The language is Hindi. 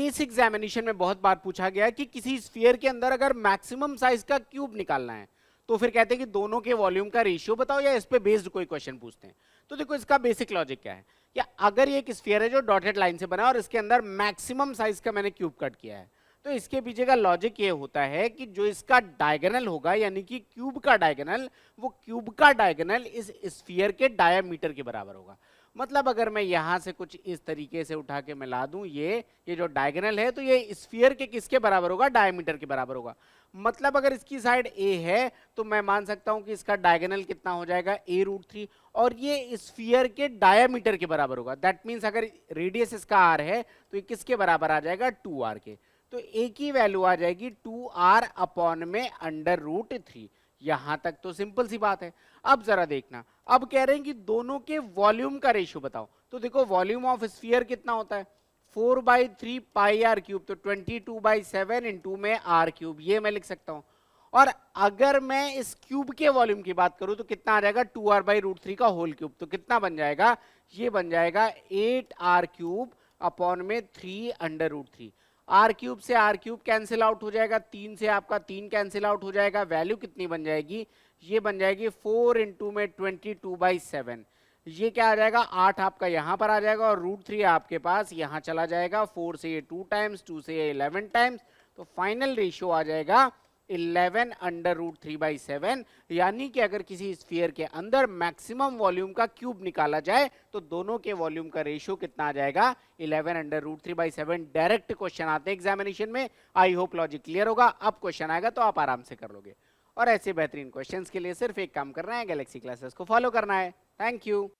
इस एग्जामिनेशन में बहुत बार पूछा गया कि किसी स्फीयर के अंदर अगर मैक्सिमम साइज का क्यूब निकालना है तो फिर कहते हैं कि दोनों के वॉल्यूम का रेशियो बताओ, या इस पे बेस्ड कोई क्वेश्चन पूछते हैं। तो देखो इसका बेसिक लॉजिक क्या है, कि अगर ये एक स्फीयर है जो डॉटेड लाइन से बना है और इसके अंदर मैक्सिमम साइज का मैंने क्यूब कट किया है, तो इसके पीछे का लॉजिक ये होता है कि जो इसका डायगोनल होगा, यानी कि क्यूब का डायगोनल, वो क्यूब का डायगोनल इस स्फीयर के डायमीटर के बराबर होगा। मतलब अगर मैं यहां से कुछ इस तरीके से उठा के मिला दूं, ये जो डायगोनल है, तो ये स्फीयर के किसके बराबर होगा, डायमीटर के बराबर होगा। मतलब अगर इसकी साइड ए है तो मैं मान सकता हूं कि इसका डायगोनल कितना हो जाएगा, a√3, और ये स्फीयर के डायमीटर के बराबर होगा। दैट मींस अगर रेडियस इसका r है तो ये किसके बराबर आ जाएगा, 2r के। तो a की वैल्यू आ जाएगी 2r अपॉन में √3। यहां तक तो सिंपल सी बात है। अब जरा देखना, अब कह रहे हैं कि दोनों के वॉल्यूम का रेशियो बताओ। तो देखो वॉल्यूम ऑफ स्फीयर कितना होता है, 4/3 पाई r क्यूब, तो 22/7 इंटू में r क्यूब, ये मैं लिख सकता हूं। और अगर मैं इस क्यूब के वॉल्यूम की बात करूं तो कितना आ जाएगा, 2r/√3 का होल क्यूब। तो कितना बन जाएगा, ये बन जाएगा 8r क्यूब अपॉन में 3√3। आर क्यूब से आर क्यूब कैंसिल आउट हो जाएगा, 3 से आपका 3 कैंसिल आउट हो जाएगा। वैल्यू कितनी बन जाएगी, ये बन जाएगी 4 इंटू में 22/7। ये क्या आ जाएगा, 8 आपका यहाँ पर आ जाएगा और √3 आपके पास यहाँ चला जाएगा। 4 से ये 2 टाइम्स, 2 से ये 11 टाइम्स, तो फाइनल रेशियो आ जाएगा 11/√3/7। यानी कि अगर किसी स्फीयर के अंदर मैक्सिमम वॉल्यूम का क्यूब निकाला जाए तो दोनों के वॉल्यूम का रेशियो कितना आ जाएगा, 11/√3/7। डायरेक्ट क्वेश्चन आते हैं एग्जामिनेशन में। आई होप लॉजिक क्लियर होगा। अब क्वेश्चन आएगा तो आप आराम से कर लोगे। और ऐसे बेहतरीन क्वेश्चंस के लिए सिर्फ एक काम करना है, गैलेक्सी क्लासेस को फॉलो करना है। Thank you.